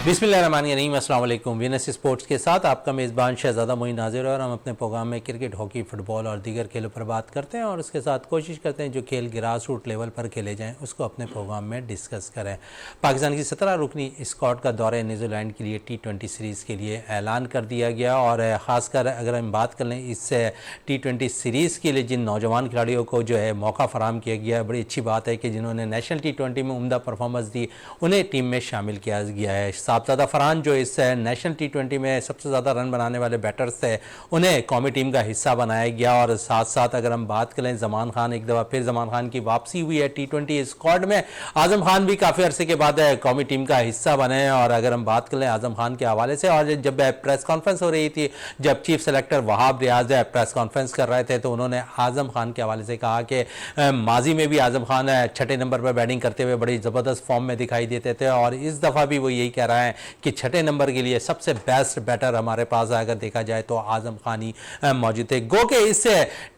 बिस्मिल्लाहिर्रहमानिर्रहीम, अस्सलाम वालेकुम। वीनस स्पोर्ट्स के साथ आपका मेज़बान शहज़ादा मोइन हाज़िर है और हम अपने प्रोग्राम में क्रिकेट, हॉकी, फुटबॉल और दीगर खेलों पर बात करते हैं और उसके साथ कोशिश करते हैं जो खेल ग्रास रूट लेवल पर खेले जाएं उसको अपने प्रोग्राम में डिस्कस करें। पाकिस्तान की 17 रुकनी स्क्वाड का दौरे न्यूजीलैंड के लिए T20 सीरीज़ के लिए ऐलान कर दिया गया और ख़ासकर अगर हम बात कर लें इस T20 सीरीज़ के लिए जिन नौजवान खिलाड़ियों को जो है मौका फ़राहम किया गया है, बड़ी अच्छी बात है कि जिन्होंने नेशनल T20 में उम्दा परफॉर्मेंस दी उन्हें टीम में शामिल किया गया है। साहबजादा फरहान जो इस नेशनल T20 में सबसे ज़्यादा रन बनाने वाले बैटर्स थे उन्हें कौमी टीम का हिस्सा बनाया गया और साथ साथ अगर हम बात करें जमान खान, एक दफ़ा फिर जमान खान की वापसी हुई है T20 स्क्वाड में। आज़म खान भी काफ़ी अरसे के बाद कौमी टीम का हिस्सा बने और अगर हम बात करें आज़म खान के हवाले से, और जब प्रेस कॉन्फ्रेंस हो रही थी, जब chief selector Wahab Riaz press conference कर रहे थे तो उन्होंने आज़म खान के हवाले से कहा कि माजी में भी आज़म खान छठे नंबर पर बैटिंग करते हुए बड़ी ज़बरदस्त फॉर्म में दिखाई देते थे और इस दफ़ा भी वो यही कह रहा है कि छठे नंबर के लिए सबसे बेस्ट बैटर हमारे पास अगर देखा जाए तो आज़म खान ही मौजूद थे। गो के इस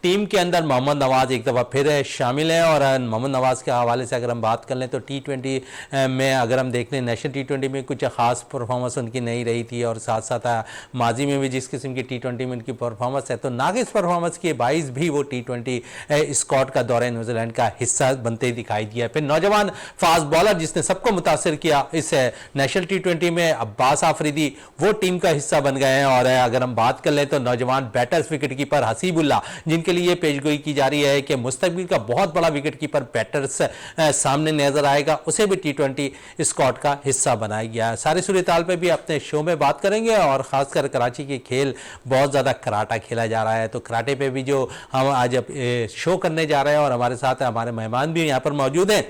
टीम के अंदर मोहम्मद नवाज़ एक दफ़ा फिर शामिल हैं और मोहम्मद नवाज़ के हवाले से अगर हम बात कर लें तो T20 में अगर हम देख लें नेशनल T20 में कुछ ख़ास परफॉर्मेंस उनकी नहीं रही थी और साथ साथ माजी में भी जिस किस्म की T20 में उनकी परफॉर्मेंस है तो नाकिस परफॉर्मेंस के बाइस भी वो T20 स्क्वाड का दौरे न्यूजीलैंड का हिस्सा बनते दिखाई दिया। फिर नौजवान फास्ट बॉलर जिसने सबको मुतासर किया इस नेशनल T20 में अब्बास आफरीदी वो टीम का हिस्सा बन गए हैं और अगर हम बात कर लें तो नौजवान बैटर्स विकेट कीपर हसीबुल्ला जिनके लिए पेशगोई की जा रही है कि मुस्तकबिल का बहुत बड़ा विकेट कीपर बैटर्स सामने नजर आएगा, उसे भी T20 स्क्वाड का हिस्सा बनाया गया है। सारी सूरत-ए-हाल पे भी अपने शो में बात करेंगे और खासकर कराची के खेल बहुत ज़्यादा कराटा खेला जा रहा है तो कराटे पे भी जो हम आज शो करने जा रहे हैं और हमारे साथ हमारे मेहमान भी यहाँ पर मौजूद हैं।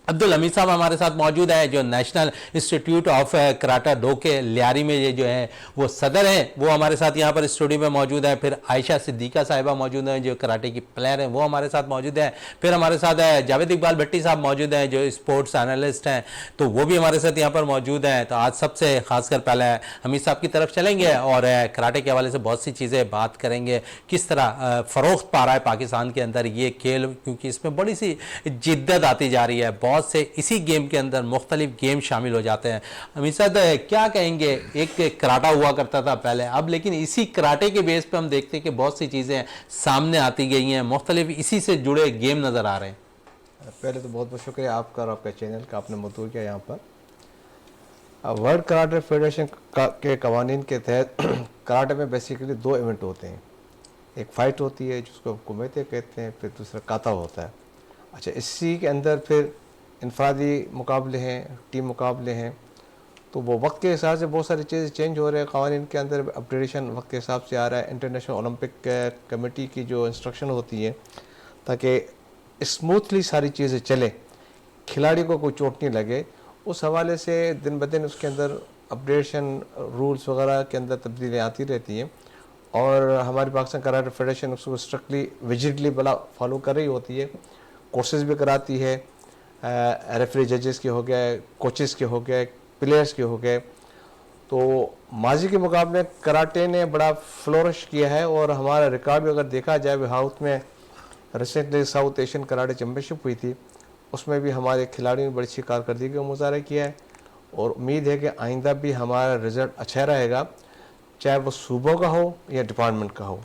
अब्दुल हमीद साहब हमारे साथ मौजूद है जो National Institute of karate do के लियारी में ये जो है वो सदर हैं, वो हमारे साथ यहाँ पर स्टूडियो में मौजूद है। फिर आयशा सिद्दीका साहिबा मौजूद हैं जो कराटे की प्लेयर हैं, वो हमारे साथ मौजूद हैं। फिर हमारे साथ जावेद इकबाल भट्टी साहब मौजूद हैं जो स्पोर्ट्स एनालिस्ट हैं, तो वो भी हमारे साथ यहाँ पर मौजूद हैं। तो आज सबसे खासकर पहले हमीद साहब की तरफ चलेंगे और कराटे के हवाले से बहुत सी चीज़ें बात करेंगे, किस तरह फ़रोख्त पा रहा है पाकिस्तान के अंदर ये खेल, क्योंकि इसमें बड़ी सी जिद्दत आती जा रही है, बहुत से इसी गेम के अंदर मुख्तलिफ गेम शामिल हो जाते हैं। हमीद साहब क्या कहेंगे, एक कराटा हुआ करता था पहले, अब लेकिन इसी कराटे के बेस पे हम देखते हैं कि बहुत सी चीज़ें सामने आती गई हैं, मुख्तलिफ इसी से जुड़े गेम नज़र आ रहे हैं। पहले तो बहुत बहुत शुक्रिया आपका और आपके चैनल का, आपने मौजूद किया यहाँ पर। वर्ल्ड कराटे फेडरेशन के कवानीन के तहत कराटे में बेसिकली दो इवेंट होते हैं, एक फ़ाइट होती है जिसको कुमैते कहते हैं, फिर दूसरा काता होता है। अच्छा, इसी के अंदर फिर इनफरादी मुकाबले हैं, टीम मुकाबले हैं, तो वो वक्त के हिसाब से बहुत सारी चीज़ें चेंज हो रहे हैं। क़वानीन के अंदर अपडेशन वक्त के हिसाब से आ रहा है। इंटरनेशनल ओलंपिक कमेटी की जो इंस्ट्रक्शन होती है ताकि स्मूथली सारी चीज़ें चलें, खिलाड़ी को कोई चोट नहीं लगे, उस हवाले से दिन ब दिन उसके अंदर अपडेशन रूल्स वगैरह के अंदर तब्दीलियाँ आती रहती हैं और हमारी पाकिस्तान कराटे फेडरेशन उसको स्ट्रिक्टली विजिटली बड़ा फॉलो कर रही होती है, कोर्सेज भी कराती है, रेफरी जजेस के हो गए, कोचेस के हो गए, प्लेयर्स के हो गए। तो माजी के मुकाबले कराटे ने बड़ा फ्लोरिश किया है और हमारा रिकॉर्ड भी अगर देखा जाए, हाउस में recently south Asian karate championship हुई थी, उसमें भी हमारे खिलाड़ियों ने बड़ी अच्छी कारकर्दगी का मुजाहरा किया है और उम्मीद है कि आइंदा भी हमारा रिज़ल्ट अच्छा रहेगा, चाहे वो सूबों का हो या डिपार्टमेंट का हो,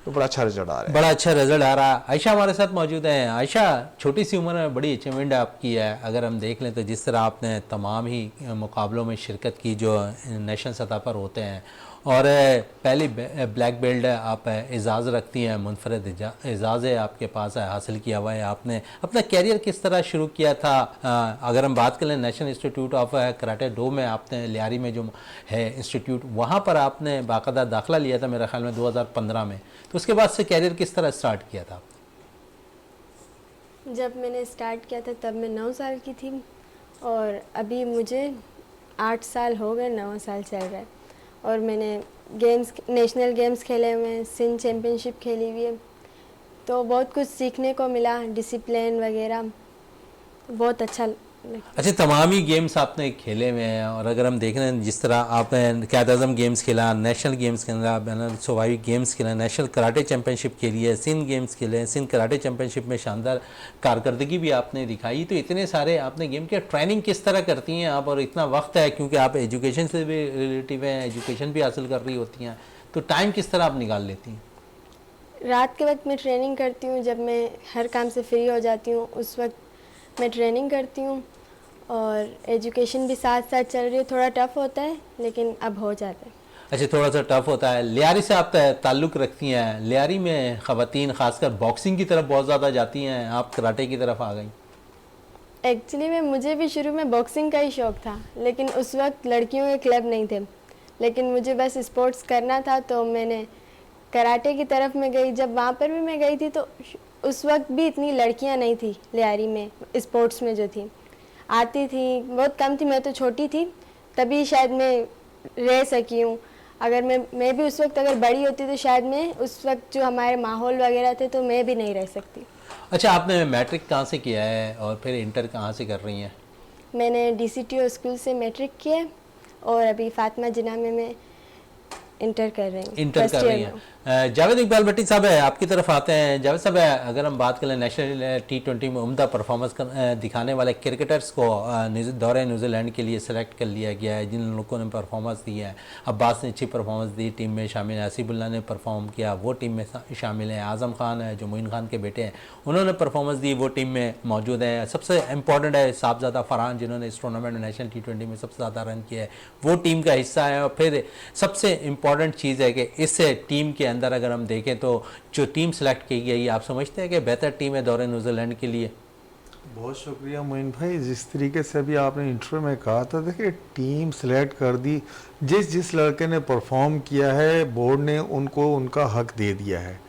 तो बड़ा अच्छा रिजल्ट आ रहा है। बड़ा अच्छा रिजल्ट आ रहा है। आयशा हमारे साथ मौजूद है। आयशा, छोटी सी उम्र में बड़ी अचीवमेंट आपकी है, अगर हम देख लें तो जिस तरह आपने तमाम ही मुकाबलों में शिरकत की जो नेशनल सतह पर होते हैं और पहली ब्लैक बेल्ट आप एजाज़ रखती हैं, मुनफरद एजाज़ है आपके पास है, हासिल किया हुआ है। आपने अपना कैरियर किस तरह शुरू किया था? अगर हम बात करें national Institute of karate do में, आपने लियारी में जो है इंस्टीट्यूट, वहाँ पर आपने बाकायदा दाखिला लिया था मेरे ख्याल में 2015 में, तो उसके बाद से कैरियर किस तरह स्टार्ट किया था? जब मैंने स्टार्ट किया था तब मैं 9 साल की थी और अभी मुझे 8 साल हो गए, 9 साल चल रहा है और मैंने नेशनल गेम्स खेले हुए हैं, सिंध चैम्पियनशिप खेली हुई है, तो बहुत कुछ सीखने को मिला, डिसिप्लिन वगैरह बहुत अच्छा अच्छा, तमाम ही गेम्स आपने खेले हुए हैं, और अगर हम देख रहे हैं जिस तरह आपने क़ायद आज़म गेम्स खेला, नेशनल गेम्स खेला, बैनुल सूबाई गेम्स खेला, नेशनल कराटे चैम्पियनशिप खेली है, सिंध गेम्स खेले, सिंध कराटे चैम्पियनशिप में शानदार कारकर्दगी भी आपने दिखाई, तो इतने सारे आपने गेम के ट्रेनिंग किस तरह करती हैं आप, और इतना वक्त है क्योंकि आप एजुकेशन से भी रिलेटिव हैं, एजुकेशन भी हासिल कर रही होती हैं, तो टाइम किस तरह आप निकाल लेती हैं? रात के वक्त मैं ट्रेनिंग करती हूँ, जब मैं हर काम से फ्री हो जाती हूँ उस वक्त मैं ट्रेनिंग करती हूँ, और एजुकेशन भी साथ साथ चल रही है। थोड़ा टफ होता है लेकिन अब हो जाता है। अच्छा, थोड़ा सा टफ होता है। लियारी से आप ताल्लुक़ रखती हैं, लियारी में ख़वातीन ख़ासकर बॉक्सिंग की तरफ बहुत ज़्यादा जाती हैं, आप कराटे की तरफ आ गई। एक्चुअली में मुझे भी शुरू में बॉक्सिंग का ही शौक़ था, लेकिन उस वक्त लड़कियों के क्लब नहीं थे, लेकिन मुझे बस स्पोर्ट्स करना था तो मैंने कराटे की तरफ में गई। जब वहाँ पर भी मैं गई थी तो उस वक्त भी इतनी लड़कियाँ नहीं थी लियारी में, स्पोर्ट्स में जो थी आती थी बहुत कम थी, मैं तो छोटी थी तभी शायद मैं रह सकी हूँ। अगर मैं भी उस वक्त अगर बड़ी होती तो शायद मैं उस वक्त जो हमारे माहौल वगैरह थे तो मैं भी नहीं रह सकती। अच्छा, आपने मैट्रिक कहाँ से किया है और फिर इंटर कहाँ से कर रही हैं? मैंने DCTO स्कूल से मैट्रिक किया है और अभी फातिमा जिन्ना में मैं इंटर कर रही हूँ। इंटर कर रही हैं। जावेद इकबाल भट्टी साहब है, आपकी तरफ आते हैं। जावेद साहब, अगर हम बात करें नेशनल T20 में उम्दा परफॉर्मेंस दिखाने वाले क्रिकेटर्स को दौरे न्यूजीलैंड के लिए सेलेक्ट कर लिया गया है, जिन लोगों ने परफॉर्मेंस दी है। अब्बास ने अच्छी परफॉर्मेंस दी, टीम में शामिल है। हसीबुल्ला ने परफॉर्म किया, वो टीम में शामिल है। आज़म खान है जो मोइन खान के बेटे हैं, उन्होंने परफॉर्मेंस दी, वो टीम में मौजूद है। सबसे इंपॉर्टेंट है साहबजादा फरहान, जिन्होंने इस टूर्नामेंट में नेशनल T20 में सबसे ज़्यादा रन किया है, वो टीम का हिस्सा है। और फिर सबसे इम्पॉर्टेंट चीज़ है कि इस टीम के अंदर अगर हम देखें तो जो टीम सेलेक्ट की गई, आप समझते हैं कि बेहतर टीम है दौरे न्यूजीलैंड के लिए? बहुत शुक्रिया मोइन भाई, जिस तरीके से अभी आपने इंटरव्यू में कहा था, देखिए टीम सेलेक्ट कर दी, जिस लड़के ने परफॉर्म किया है बोर्ड ने उनको उनका हक दे दिया है।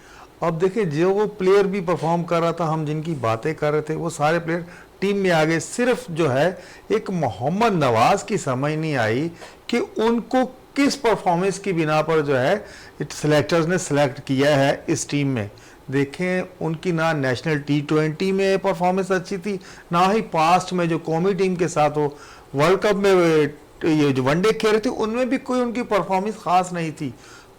अब देखिए जो वो प्लेयर भी परफॉर्म कर रहा था, हम जिनकी बातें कर रहे थे, वो सारे प्लेयर टीम में आ गए। सिर्फ जो है एक मोहम्मद नवाज की समझ नहीं आई कि उनको किस परफॉर्मेंस की बिना पर जो है सिलेक्टर्स ने सेलेक्ट किया है इस टीम में। देखें उनकी ना नेशनल T20 में परफॉर्मेंस अच्छी थी, ना ही पास्ट में जो कौमी टीम के साथ हो वर्ल्ड कप में ये जो वनडे खेल रहे थे उनमें भी कोई उनकी परफॉर्मेंस खास नहीं थी।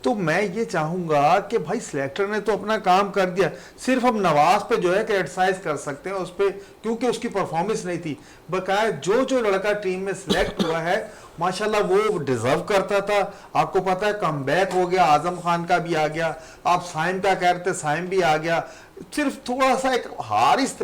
तो मैं ये चाहूंगा कि भाई सिलेक्टर ने तो अपना काम कर दिया, सिर्फ हम नवाज पे जो है क्रिटिसाइज कर सकते हैं उस पर, क्योंकि उसकी परफॉर्मेंस नहीं थी। बकाया जो लड़का टीम में सिलेक्ट हुआ है माशाल्लाह वो डिजर्व करता था। आपको पता है कमबैक हो गया, आजम खान का भी आ गया, आप साइम का कह रहे थे, साइम भी आ गया। सिर्फ थोड़ा सा एक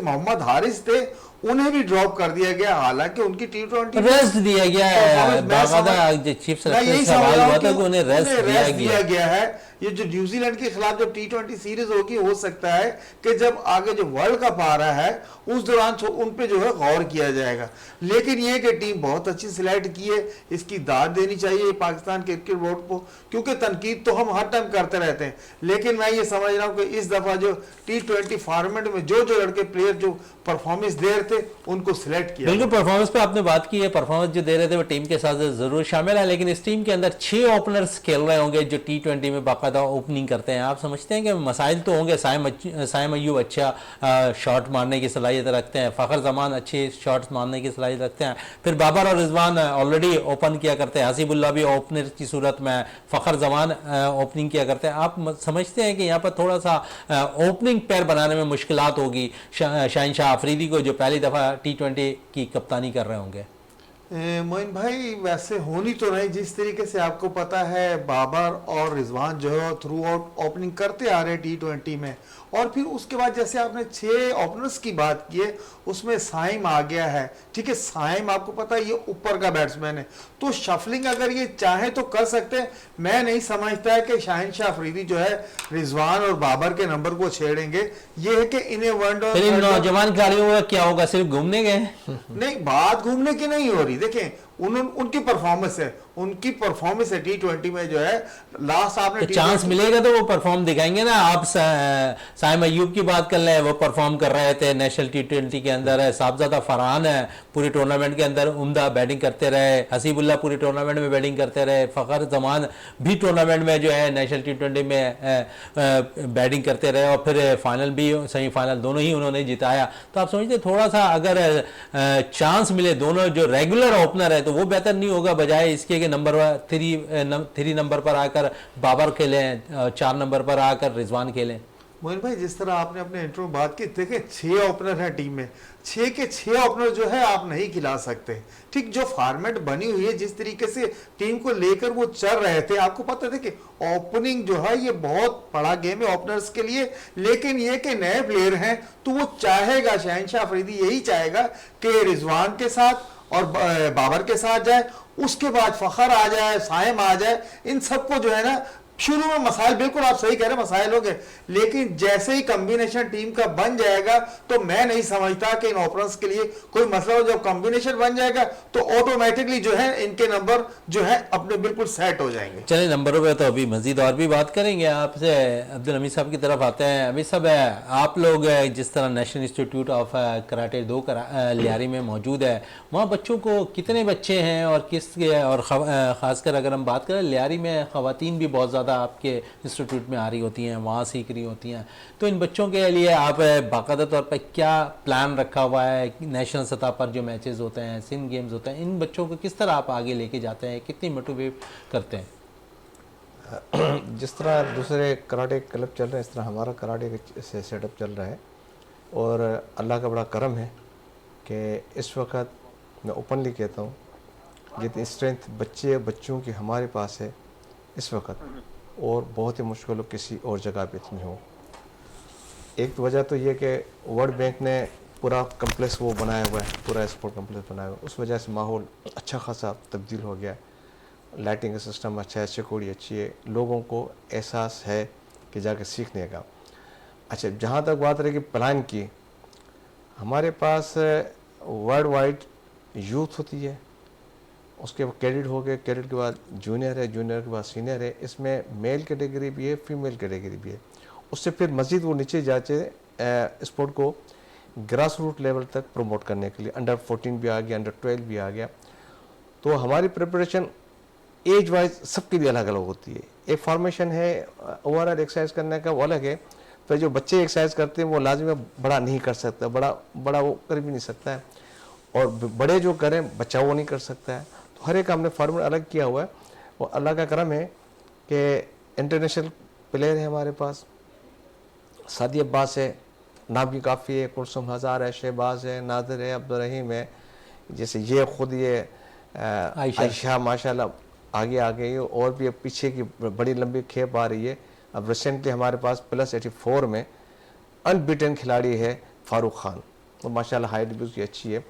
मोहम्मद हारिस थे, उन्हें भी ड्रॉप कर दिया गया, हालांकि उनकी T20 रेस्ट दिया गया है। चीफ सेलेक्टर सवाल हुआ था कि उन्हें रेस्ट दिया गया है। ये जो न्यूजीलैंड के खिलाफ जब T20 सीरीज होगी, हो सकता है कि जब आगे जो वर्ल्ड कप आ रहा है उस दौरान उन पे जो है गौर किया जाएगा। लेकिन ये कि टीम बहुत अच्छी सिलेक्ट की है, इसकी दाद देनी चाहिए पाकिस्तान क्रिकेट बोर्ड को, क्योंकि तनकीद तो हम हर टाइम करते रहते हैं। लेकिन मैं ये समझ रहा हूँ कि इस दफा जो T20 फॉर्मेट में जो लड़के प्लेयर जो परफॉर्मेंस दे रहे थे उनको सिलेक्ट किया। बिल्कुल, परफॉर्मेंस पे आपने बात की है, परफॉर्मेंस जो दे रहे थे वो टीम के साथ जरूर शामिल है, लेकिन इस टीम के अंदर 6 ओपनर्स खेल रहे होंगे जो T20 में बाकायदा ओपनिंग करते हैं। आप समझते हैं कि मसाइल तो होंगे? साइम अय्यूब अच्छा शॉट मारने की सलाहियत रखते हैं, फ़खर जमान अच्छे शॉट्स मारने की सलाहियत रखते हैं, फिर बाबर और रिजवान ऑलरेडी ओपन किया करते हैं, हसीबुल्ला भी ओपनर की सूरत में, फ़खर जमान ओपनिंग किया करते हैं। आप समझते हैं कि यहाँ पर थोड़ा सा ओपनिंग पैर बनाने में मुश्किलात होगी शाहीन शाह अफरीदी को, जो पहली दफ़ा T20 की कप्तानी कर रहे होंगे? मोइन भाई वैसे होनी तो नहीं, जिस तरीके से आपको पता है बाबर और रिजवान जो है थ्रू आउट ओपनिंग करते आ रहे हैं T20 में, और फिर उसके बाद जैसे आपने 6 ओपनर्स की बात की है उसमें साइम आ गया है। ठीक है, साइम आपको पता है ये ऊपर का बैट्समैन है, तो शफलिंग अगर ये चाहे तो कर सकते हैं। मैं नहीं समझता है कि शाहीन शाह अफरीदी जो है रिजवान और बाबर के नंबर को छेड़ेंगे। ये है कि इन्हें वन नौजवान खिलाड़ियों का क्या होगा, सिर्फ घूमने गए? नहीं, बात घूमने की नहीं हो रही। देखें उनकी परफॉर्मेंस है, उनकी परफॉर्मेंस है T20 में जो है लास्ट आपने तो चांस मिलेगा तो वो परफॉर्म दिखाएंगे ना। आप साइम अय्यूब की बात कर लें, वो परफॉर्म कर रहे थे नेशनल T20 के अंदर है। साहबजादा फरहान है पूरी टूर्नामेंट के अंदर उम्दा बैटिंग करते रहे, हसीबुल्ला पूरी टूर्नामेंट में बैटिंग करते रहे, फ़खर जमान भी टूर्नामेंट में जो है नेशनल T20 में बैटिंग करते रहे और फिर फाइनल भी सेमीफाइनल दोनों ही उन्होंने जिताया। तो आप समझते थोड़ा सा अगर चांस मिले दोनों जो रेगुलर ओपनर है तो वो बेहतर नहीं होगा, बजाय इसके कि नंबर 3 नंबर पर आकर बाबर खेलें, 4 नंबर पर आकर रिजवान खेलें। मोइन भाई, जिस तरह आपने अपने इंट्रो में बात की, देखिए 6 ओपनर है टीम में, 6 के 6 ओपनर जो है आप नहीं खिला सकते। ठीक जो फॉर्मेट बनी हुई है, जिस तरीके से टीम को लेकर वो चल रहे थे, आपको पता है कि ओपनिंग जो है ये बहुत बड़ा गेम है ओपनर्स के लिए, लेकिन ये कि नए प्लेयर हैं तो वो चाहेगा, शहनशाह अफरीदी यही चाहेगा कि रिजवान के साथ और बाबर के साथ जाए, उसके बाद फखर आ जाए, साइम आ जाए। इन सबको जो है ना शुरू में मसाइल, बिल्कुल आप सही कह रहे हैं, मसाइल हो गए, लेकिन जैसे ही कॉम्बिनेशन टीम का बन जाएगा तो मैं नहीं समझता कि इन ओपनर्स के लिए कोई मसला हो। जब कॉम्बिनेशन बन जाएगा तो ऑटोमेटिकली जो है इनके नंबर जो है अपने बिल्कुल सेट हो जाएंगे। चलिए नंबरों पे तो अभी मजीद और भी बात करेंगे आपसे। अब्दुल हमीद साहब की तरफ आते हैं। अभी सब आप लोग जिस तरह national Institute of karate 2 Lyari में मौजूद है, वहाँ बच्चों को कितने बच्चे हैं और किस, और ख़ासकर अगर हम बात करें लियारी में ख़वातीन भी बहुत ज़्यादा आपके इंस्टीट्यूट में आ रही होती हैं, वहाँ सीख रही होती हैं, तो इन बच्चों के लिए आप बाकायदा तौर पर क्या प्लान रखा हुआ है? नेशनल सतह पर जो मैचेस होते हैं, सिंध गेम्स होते हैं, इन बच्चों को किस तरह आप आगे लेके जाते हैं, कितनी मोटिवेट करते हैं? जिस तरह दूसरे कराटे क्लब चल रहे हैं, इस तरह हमारा कराटे से सेटअप चल रहा है और अल्लाह का बड़ा करम है कि इस वक्त मैं ओपनली कहता हूँ जितनी स्ट्रेंथ बच्चों की हमारे पास है इस वक्त, और बहुत ही मुश्किल हो किसी और जगह पे इतनी हो। एक तो वजह तो ये कि वर्ल्ड बैंक ने पूरा कम्प्लेक्स वो बनाया हुआ है, पूरा स्पोर्ट कम्प्लेक्स बनाया हुआ है, उस वजह से माहौल अच्छा खासा तब्दील हो गया है। लाइटिंग का सिस्टम अच्छा है, सिक्योरिटी अच्छी है, लोगों को एहसास है कि जाकर सीखने का। अच्छा, जहाँ तक बात रही कि प्लान की, हमारे पास वर्ल्ड वाइड यूथ होती है, उसके बाद कैडेट हो गए, कैडेट के बाद जूनियर है, जूनियर के बाद सीनियर है, इसमें मेल कैटेगरी भी है, फीमेल कैटेगरी भी है। उससे फिर मज़ीद वो नीचे जाते स्पोर्ट को ग्रास रूट लेवल तक प्रमोट करने के लिए अंडर 14 भी आ गया, अंडर 12 भी आ गया। तो हमारी प्रिपरेशन एज वाइज सबके लिए अलग अलग होती है। एक फॉर्मेशन है ओवरऑल एक्सरसाइज करने का, वो अलग है। तो जो बच्चे एक्सरसाइज करते हैं वो लाजमी बड़ा नहीं कर सकता, बड़ा वो कर भी नहीं सकता है, और बड़े जो करें बच्चा वो नहीं कर सकता है। तो हर एक हमने फार्मूला अलग किया हुआ है। वो अल्लाह का करम है कि इंटरनेशनल प्लेयर है हमारे पास। सादी अब्बास है, नाम भी काफ़ी है, कुलसुम हज़ार है, शहबाज है, नादिर है, अब्दुल रहीम है, जैसे ये खुद ये आयशा माशाल्लाह आगे आ गई, और भी अब पीछे की बड़ी लंबी खेप आ रही है। अब रिसेंटली हमारे पास +84 में अनबीटन खिलाड़ी है फारूक खान, तो माशाल्लाह हाइट भी उसकी अच्छी है।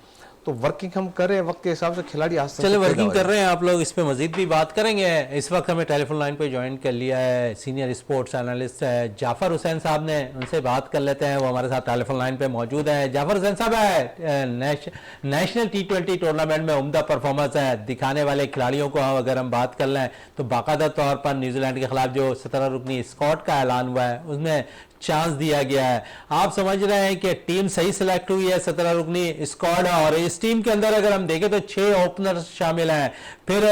तो वर्किंग हम कर रहे हैं, वक्त के हिसाब से खिलाड़ी आस्ते चलो वर्किंग कर रहे हैं आप लोग, इस पे मजीद भी बात करेंगे। इस वक्त हमें टेलीफोन लाइन पे ज्वाइन कर लिया है senior sports analyst Jafar Hussain साहब ने, उनसे बात कर लेते हैं। वो हमारे साथ टेलीफोन लाइन पे मौजूद है। जाफर हुसैन साहब है नेशनल T20 टूर्नामेंट में उम्दा परफॉर्मेंस है दिखाने वाले खिलाड़ियों को अगर हम बात कर लें तो बाकायदा तौर पर न्यूजीलैंड के खिलाफ जो 17 रुकनी स्क्वाड का ऐलान हुआ है उसमें चांस दिया गया है। आप समझ रहे हैं कि टीम सही सिलेक्ट हुई है, 17 रुकनी स्क्वाड है, और इस टीम के अंदर अगर हम देखें तो 6 ओपनर शामिल हैं, फिर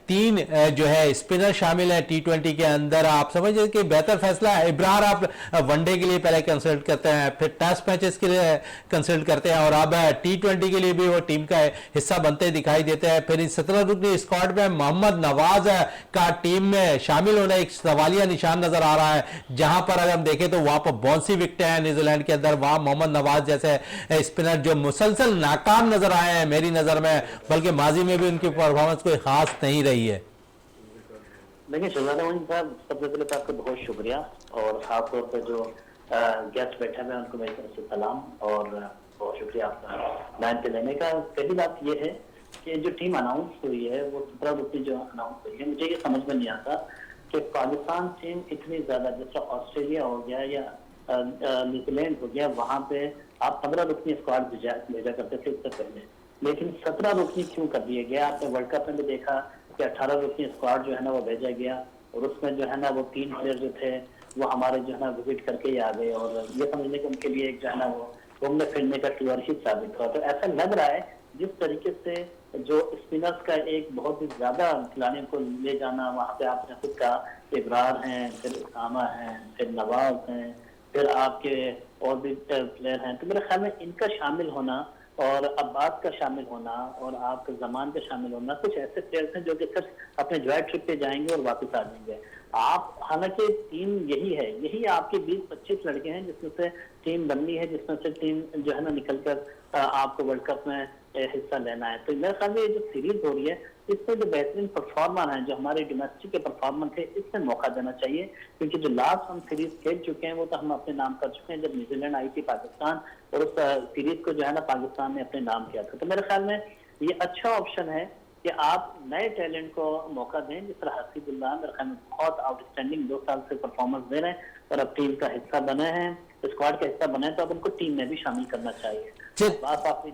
3 जो है स्पिनर शामिल है T20 के अंदर। आप समझिए कि बेहतर फैसला है। इब्रार आप वनडे के लिए पहले कंसल्ट करते हैं, फिर टेस्ट मैचेस के लिए कंसल्ट करते हैं, और अब T20 के लिए भी वो टीम का हिस्सा बनते दिखाई देते हैं। फिर इस 17 रुकनी स्क्वाड में मोहम्मद नवाज का टीम में शामिल होना एक सवालिया निशान नजर आ रहा है, जहां पर अगर हम देखें तो वहां पर बाउंसी विकेट है न्यूजीलैंड के अंदर, वहां मोहम्मद नवाज जैसे स्पिनर जो मुसलसल नाकाम नजर आए हैं मेरी नजर में, बल्कि माजी में भी उनकी परफॉर्मेंस कोई खास नहीं रही है। देखिए शहजादा मोइन साहब, सबसे पहले तो आपका बहुत शुक्रिया, और खासतौर पर जो गेस्ट बैठे हुए हैं उनको मेरी तरफ से सलाम और बहुत शुक्रिया आपका लाइन पे लेने का। पहली बात यह है कि जो टीम अनाउंस हुई है वो 17 रुपये जो अनाउंस हुई है, मुझे ये समझ में नहीं आता कि पाकिस्तान टीम इतनी ज्यादा, जैसा ऑस्ट्रेलिया हो गया या न्यूजीलैंड हो गया, वहां पे आप 15 रुकनी स्क्वाड भेजा करते थे उससे पहले, लेकिन 17 रुकनी क्यों कर दिया गया? आपने वर्ल्ड कप में भी देखा कि 18 रुकनी स्क्वाड जो है ना वो भेजा गया, और उसमें जो है ना वो 3 प्लेयर जो थे वो हमारे जो है ना विजिट करके ही आ गए, और ये समझने कि उनके लिए एक जो है ना वो घूमने फिरने का टूर ही साबित हुआ। तो ऐसा लग रहा है जिस तरीके से जो स्पिनर्स का एक बहुत ही ज्यादा खिलाड़ियों को ले जाना, वहां पे आपने खुद कहा इब्रार हैं, फिर उसामा हैं, फिर नवाज हैं, फिर आपके और भी प्लेयर हैं, तो मेरे ख्याल में इनका शामिल होना और अब्बास का शामिल होना और आपके जमान का शामिल होना, कुछ ऐसे प्लेयर्स हैं जो कि सिर्फ अपने जॉय ट्रिप पे जाएंगे और वापस आ जाएंगे। आप हालांकि टीम यही है, यही आपके 20-25 लड़के हैं जिसमें से टीम बननी है, जिसमें से टीम जो है ना निकलकर आपको वर्ल्ड कप में हिस्सा लेना है। तो मेरे ख्याल में ये जो सीरीज हो रही है इसमें जो बेहतरीन परफॉर्मर हैं, जो हमारे डोमेस्टिक के परफॉर्मर थे, इसमें मौका देना चाहिए, क्योंकि जो लास्ट हम सीरीज खेल चुके हैं वो तो हम अपने नाम कर चुके हैं जब न्यूजीलैंड आई थी पाकिस्तान, और उस सीरीज को जो है ना पाकिस्तान ने अपने नाम किया था। तो मेरे ख्याल में ये अच्छा ऑप्शन है कि आप नए टैलेंट को मौका दें, जिस तरह हसीबुल्लाह मेरे ख्याल में बहुत आउटस्टैंडिंग 2 साल से परफॉर्मेंस दे रहे हैं और अब टीम का हिस्सा बने हैं, स्क्वाड का हिस्सा बने, तो अब उनको टीम में भी शामिल करना चाहिए। बात आप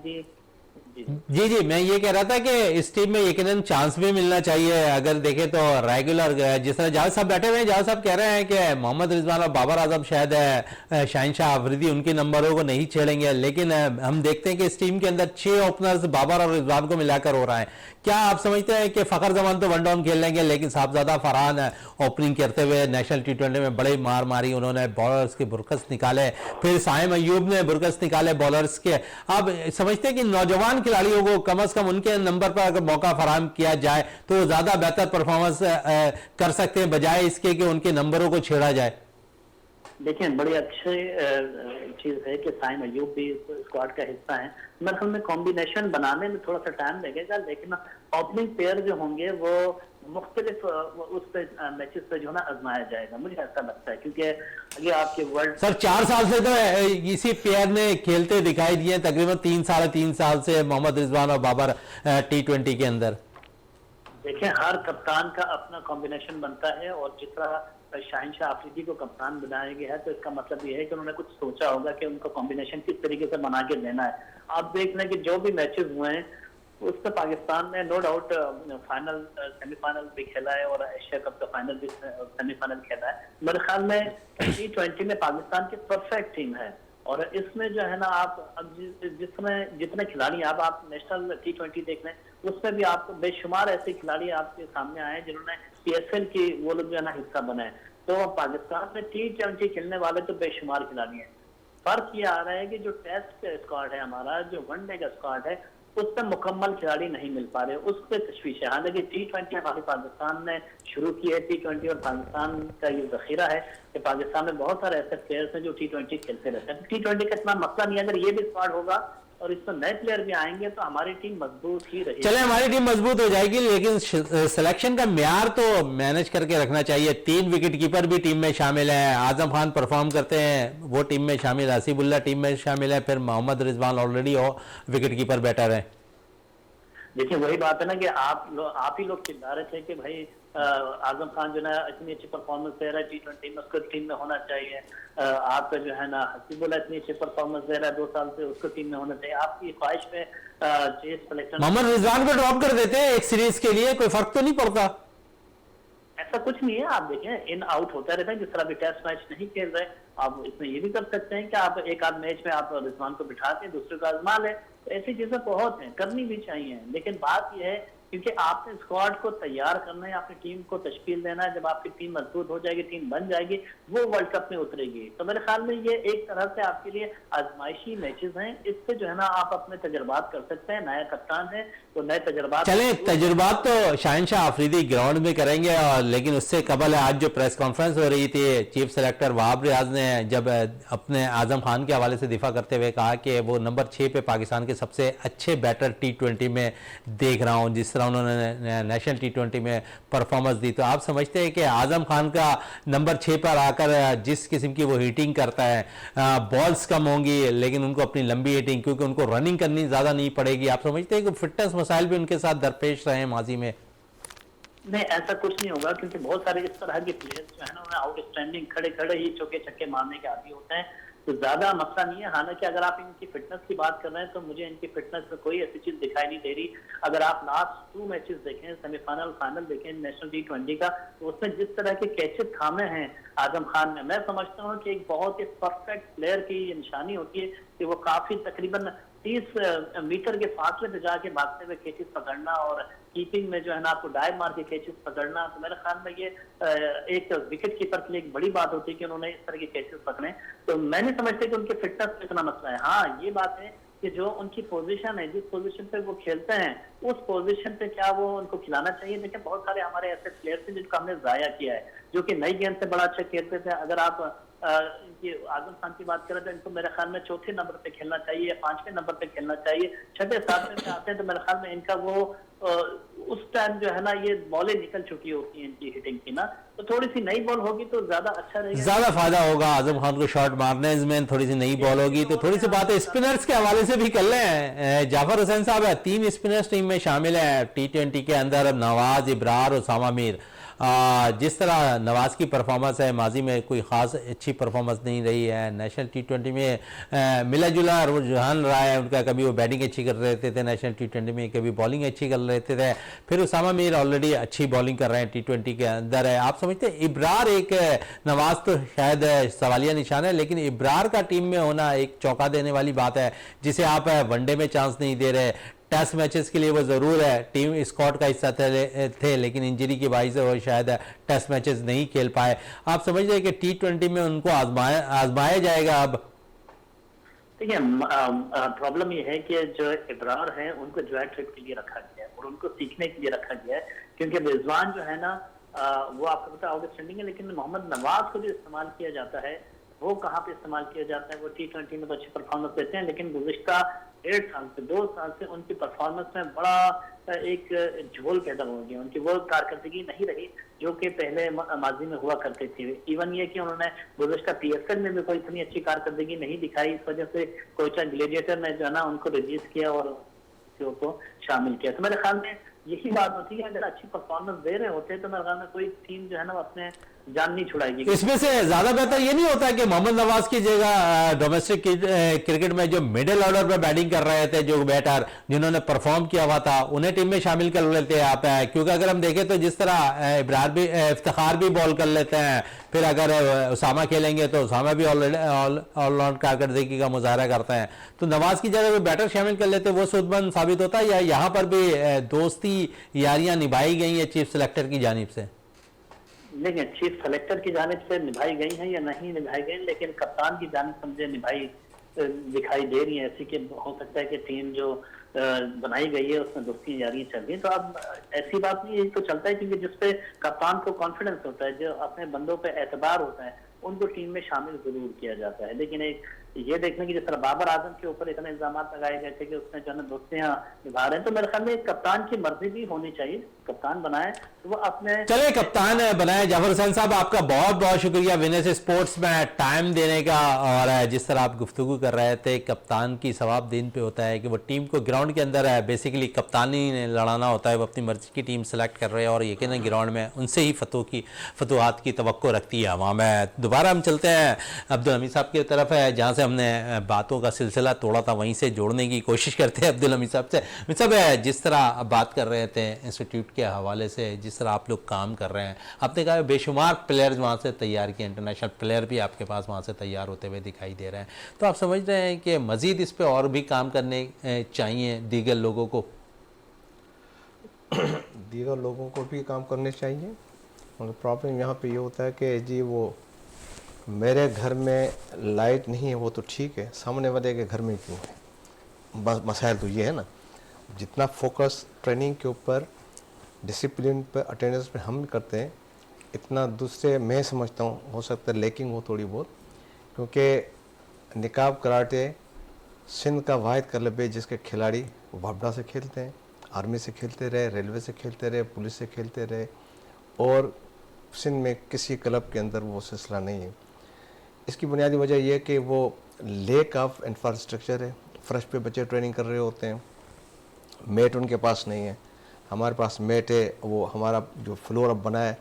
जी जी, मैं ये कह रहा था कि इस टीम में यकीनन चांस भी मिलना चाहिए। अगर देखें तो रेगुलर जिस तरह जावेद साहब बैठे हुए हैं, जावेद साहब कह रहे हैं कि मोहम्मद रिजवान और बाबर आजम शायद शहनशाह अफरीदी उनके नंबरों को नहीं छेड़ेंगे, लेकिन हम देखते हैं कि इस टीम के अंदर 6 ओपनर्स बाबर और रिजवान को मिलाकर हो रहा है। क्या आप समझते हैं कि फखर जमान तो वन डाउन खेल लेंगे, लेकिन साहबजादा फरहान ओपनिंग करते हुए नेशनल T20 में बड़ी मार मारी, उन्होंने बॉलर्स के बुरकस निकाले, फिर साइम अयूब ने बुरकस निकाले बॉलर्स के। अब समझते हैं कि नौजवान खिलाड़ियों को कम से कम उनके नंबर पर अगर मौका फराहम किया जाए तो ज्यादा बेहतर परफॉर्मेंस कर सकते हैं, बजाय इसके कि उनके नंबरों को छेड़ा जाए। देखिए, बड़ी अच्छी चीज है कि साइम अयूब भी स्क्वाड का हिस्सा है। मेरे ख्याल में कॉम्बिनेशन बनाने में थोड़ा सा टाइम लगेगा, लेकिन ओपनिंग प्लेयर जो होंगे वो मुख्तलिफ उस पे मैचेस पे जो है ना आजमाया जाएगा, मुझे ऐसा लगता है, क्योंकि अगर आपके वर्ल्ड सर 4 साल से तो इसी प्लेयर ने खेलते दिखाई दिए, तकरीबन 3 साल से मोहम्मद रिजवान और बाबर T20 के अंदर। देखिए, हर कप्तान का अपना कॉम्बिनेशन बनता है, और जिस तरह शहनशाह अफरीदी को कप्तान बनाया गया है तो इसका मतलब ये है कि उन्होंने कुछ सोचा होगा कि उनका कॉम्बिनेशन किस तरीके से बना के देना है। आप देख लें कि जो भी मैचेस हुए हैं उसमें पाकिस्तान ने नो डाउट फाइनल सेमीफाइनल भी खेला है और एशिया कप का फाइनल भी सेमीफाइनल खेला है। मेरे ख्याल में T20 में पाकिस्तान की परफेक्ट टीम है, और इसमें जो है ना आप अब जिसमें जितने खिलाड़ी आप नेशनल T20 देख लें, उसमें भी आपको बेशुमार ऐसे खिलाड़ी आपके सामने आए हैं जिन्होंने PSL की वो लोग जो है ना हिस्सा बने। तो पाकिस्तान में T20 खेलने वाले तो बेशुमार खिलाड़ी हैं। फर्क ये आ रहा है कि जो टेस्ट स्क्वाड है हमारा, जो वनडे का स्क्वाड है, उस पर मुकम्मल खिलाड़ी नहीं मिल पा रहे, उस पर तशवीश है। हालांकि T20 हमारी पाकिस्तान ने शुरू की है, T20 और पाकिस्तान का ये जखीरा है कि पाकिस्तान में बहुत सारे ऐसे प्लेयर्स हैं जो T20 खेलते रहते हैं। T20 का इतना मसला नहीं है, अगर ये भी स्क्वाड होगा और इसमें नए प्लेयर भी आएंगे तो हमारी टीम मजबूत ही रहेगी। चले, हमारी टीम मजबूत हो जाएगी, लेकिन सिलेक्शन का म्यार तो मैनेज करके रखना चाहिए। 3 विकेट कीपर भी टीम में शामिल हैं, आजम खान परफॉर्म करते हैं वो टीम में शामिल, हसीबुल्लाह टीम में शामिल है, फिर Mohammad Rizwan already wicket keeper batter है। देखिए, वही बात है ना कि आप ही लोग चिल्ला रहे थे कि भाई आजम खान जो है इतनी अच्छी परफॉर्मेंस दे रहा है T20 में, उसको टीम में होना चाहिए। आपका जो है ना हसीबुल्लाह इतनी अच्छी परफॉर्मेंस दे रहा है 2 साल से, उसको टीम में होना चाहिए। आपकी ख्वाहिश में सिलेक्शन मोहम्मद रिजवान को ड्रॉप कर देते हैं एक सीरीज के लिए, कोई फर्क तो नहीं पड़ता? ऐसा कुछ नहीं है। आप देखें, इन आउट होता रहता है, जिस तरह अभी टेस्ट मैच नहीं खेल रहे, आप इसमें ये भी कर सकते हैं कि आप एक आध मैच में आप रिजवान को बिठा के दूसरे को आजमा लें। ऐसी चीजें बहुत हैं, करनी भी चाहिए, लेकिन बात यह है क्योंकि आपने स्क्वाड को तैयार करना है, अपनी टीम को तश्कील देना है। जब आपकी टीम मजबूत हो जाएगी, टीम बन जाएगी, वो वर्ल्ड कप में उतरेगी। तो मेरे ख्याल में ये एक तरह से आपके लिए आजमाइशी मैचेस हैं, इससे जो है ना आप अपने तजर्बात कर सकते हैं। नया कप्तान है तो नए तजर्बात, चले तजुर्बात तो शहनशाह अफरीदी ग्राउंड में करेंगे, और लेकिन उससे कबल आज जो प्रेस कॉन्फ्रेंस हो रही थी, चीफ सेलेक्टर वहाब रियाज ने जब अपने आजम खान के हवाले से दिफा करते हुए कहा कि वो नंबर 6 पे पाकिस्तान के सबसे अच्छे बैटर T20 में देख रहा हूँ, जिस तरह उन्होंने नेशनल T20 में परफॉर्मेंस दी। तो आप समझते हैं कि आजम खान का नंबर 6 पर आकर जिस किस्म की वो हिटिंग करता है, बॉल्स कम होंगी लेकिन उनको अपनी लंबी हिटिंग, क्योंकि उनको रनिंग करनी ज़्यादा नहीं पड़ेगी, आप समझते हैं कि फिटनेस मसाइल भी उनके साथ दरपेश रहे हैं माजी में? नहीं, ऐसा कुछ नहीं होगा, क्योंकि बहुत सारे इस तरह के प्लेयर्स जो है ना उन्हें आउटस्टैंडिंग खड़े खड़े ही चौके छक्के मारने के आदी होते हैं। तो ज्यादा मसला नहीं है। हालांकि अगर आप इनकी फिटनेस की बात कर रहे हैं तो मुझे इनकी फिटनेस में कोई ऐसी चीज दिखाई नहीं दे रही। अगर आप लास्ट 2 मैचेस देखें, सेमीफाइनल फाइनल देखें नेशनल T20 का, तो उसमें जिस तरह के कैचेस थामे हैं आजम खान में, मैं समझता हूँ कि एक बहुत ही परफेक्ट प्लेयर की ये निशानी होती है कि वो काफी तकरीबन 30 मीटर के फासले पे जाके भागते हुए कैचेस पकड़ना और कीपिंग में जो है ना आपको डाइव मार के कैचेस पकड़ना, तो मेरे ख्याल में ये एक विकेट कीपर के लिए एक बड़ी बात होती है कि उन्होंने इस तरह के कैचेस पकड़े। तो मैं नहीं समझता कि उनके फिटनेस में इतना मसला है। हाँ, ये बात है कि जो उनकी पोजीशन है, जिस पोजीशन पे वो खेलते हैं, उस पोजीशन पे क्या वो उनको खिलाना चाहिए। देखिए बहुत सारे हमारे ऐसे प्लेयर्स हैं जिनको हमने जाया किया है, जो कि नई गेंद से बड़ा अच्छा खेलते थे। अगर आप इनकी आजम खान की बात करें तो इनको मेरे ख्याल में चौथे नंबर पे खेलना चाहिए या 5वें नंबर पे खेलना चाहिए। 6वें 7वें पे आते हैं तो मेरे ख्याल में इनका वो उस टाइम जो है ना ये बॉलें निकल चुकी होती हैं इनकी हिटिंग की ना, तो थोड़ी सी नई बॉल होगी तो ज्यादा अच्छा रहेगा, ज्यादा फायदा होगा आजम खान को शॉट मारने में। थोड़ी सी नई बॉल होगी तो थोड़ी सी बातें स्पिनर्स के हवाले से भी कर लें। जाफर हुसैन साहब है, 3 स्पिनर्स टीम में शामिल है T20 के अंदर, नवाज, इब्रार और उसामा मीर। जिस तरह नवाज की परफॉर्मेंस है, माजी में कोई ख़ास अच्छी परफॉर्मेंस नहीं रही है। नेशनल T20 में मिला जुला रुझान रहा है उनका, कभी वो बैटिंग अच्छी कर रहे थे नेशनल T20 में, कभी बॉलिंग अच्छी कर रहे थे। फिर उसामा मीर ऑलरेडी अच्छी बॉलिंग कर रहे हैं T20 के अंदर है। आप समझते हैं इब्रार एक, नवाज तो शायद सवालिया निशान है, लेकिन इब्रार का टीम में होना एक चौंका देने वाली बात है, जिसे आप वनडे में चांस नहीं दे रहे। टेस्ट मैचेस के लिए वो ज़रूर है, टीम स्क्वाड का हिस्सा थे, लेकिन इंजरी की वजह से वो शायद टेस्ट मैचेस नहीं खेल पाए। आप समझ रहे कि T20 में उनको आजमाया जाएगा अब? देखिए प्रॉब्लम ये है कि जो इब्रार हैं उनको जो है ट्रिप के लिए रखा गया है और उनको सीखने के लिए रखा गया है, क्योंकि रिजवान जो है ना वो आपको पता आउटस्टैंडिंग है, लेकिन मोहम्मद नवाज को जो इस्तेमाल किया जाता है वो कहाँ पे इस्तेमाल किया जाता है। वो T20 में तो अच्छी परफॉर्मेंस देते हैं, लेकिन गुज़िश्ता 1.5 साल से 2 साल से उनकी परफॉर्मेंस में बड़ा एक झोल पैदा हो गया। उनकी वो कारकर्दगी नहीं रही जो कि पहले माजी में हुआ करते थे। इवन ये कि उन्होंने गुज़िश्ता PSL में भी कोई इतनी अच्छी कारकर्दगी नहीं दिखाई, इस वजह से कोचा ग्लेडिएटर ने जो है ना उनको रिलीज किया और को शामिल किया। तो मेरे ख्याल में यही बात होती है, अगर अच्छी परफॉर्मेंस दे रहे होते तो मेरे ख्याल में कोई टीम जो है ना अपने जान नहीं छुड़ाएगी। इसमें से ज्यादा बेहतर ये नहीं होता कि मोहम्मद नवाज की जगह डोमेस्टिक क्रिकेट में जो मिडिल ऑर्डर पर बैटिंग कर रहे थे जो बैटर जिन्होंने परफॉर्म किया हुआ था उन्हें टीम में शामिल कर लेते हैं आप? क्योंकि अगर हम देखें तो जिस तरह इफ्तिखार भी बॉल कर लेते हैं, फिर अगर उसामा खेलेंगे तो उसामा भी ऑलराउंड कारकर्दगी का मुजाहरा करते हैं, तो नवाज की जगह बैटर शामिल कर लेते, वो सुदमंद साबित होता है। या यहाँ पर भी दोस्ती यारियां निभाई गई है चीफ सेलेक्टर की जानिब से? नहीं, चीफ सेलेक्टर की जानिब से निभाई गई हैं या नहीं निभाई गई, लेकिन कप्तान की जानिब से मुझे निभाई दिखाई दे रही है ऐसी कि हो सकता है कि टीम जो बनाई गई है उसमें दोस्ती यारी चल रही है। तो अब ऐसी बात नहीं है, तो चलता है क्योंकि जिसपे कप्तान को कॉन्फिडेंस होता है, जो अपने बंदों पे एतबार होता है, उनको टीम में शामिल जरूर किया जाता है। लेकिन एक ये देखने की जिस तरह बाबर आजम के ऊपर इतने इल्जाम लगाए गए थे कि उसने जो है दोस्तियां निभा रहे हैं, तो मेरे ख्याल में कप्तान की मर्जी भी होनी चाहिए, कप्तान बनाए तो वो अपने चले कप्तान बनाए। जाफर हुसैन साहब आपका बहुत बहुत शुक्रिया विनर्स स्पोर्ट्स में टाइम देने का, और जिस तरह आप गुफ्तगू कर रहे थे, कप्तान की सवाब दिन पे होता है कि वो टीम को ग्राउंड के अंदर है बेसिकली कप्तानी ने लड़ाना होता है, वो अपनी मर्जी की टीम सेलेक्ट कर रहे हैं और यकीनन ग्राउंड में उनसे ही फतुहात की तवक्को रखती है वहाँ में। दोबारा हम चलते हैं अब्दुल हमीद साहब की तरफ है, जहाँ से हमने बातों का सिलसिला तोड़ा था वहीं से जोड़ने की कोशिश करते हैं अब्दुल हमीद साहब से। हमीद साहब, जिस तरह आप बात कर रहे थे इंस्टीट्यूट के हवाले से, जिस तरह आप लोग काम कर रहे हैं, आपने कहा बेशुमार प्लेयर्स वहाँ से तैयार किए, इंटरनेशनल प्लेयर भी आपके पास वहाँ से तैयार होते हुए दिखाई दे रहे हैं, तो आप समझ रहे हैं कि मज़ीद इस पर और भी काम करने चाहिए दीगर लोगों को? दीगर लोगों को भी काम करने चाहिए, मगर प्रॉब्लम यहाँ पे ये होता है कि जी वो मेरे घर में लाइट नहीं है वो तो ठीक है, सामने वाले के घर में क्यों है? बस मसाइल तो ये है ना, जितना फोकस ट्रेनिंग के ऊपर, डिसिप्लिन पे, अटेंडेंस पे हम करते हैं, इतना दूसरे मैं समझता हूँ हो सकता है लेकिंग हो थोड़ी बहुत, क्योंकि निकाब कराटे सिंध का वाहिद क्लब है जिसके खिलाड़ी वापडा से खेलते हैं, आर्मी से खेलते रहे, रेलवे से खेलते रहे, पुलिस से खेलते रहे, और सिंध में किसी क्लब के अंदर वो सिलसिला नहीं है। इसकी बुनियादी वजह यह है कि वो लेक ऑफ इंफ्रास्ट्रक्चर है, फ्रेश पे बच्चे ट्रेनिंग कर रहे होते हैं, मेट उनके पास नहीं है, हमारे पास मेट है, वो हमारा जो फ्लोर अब बना है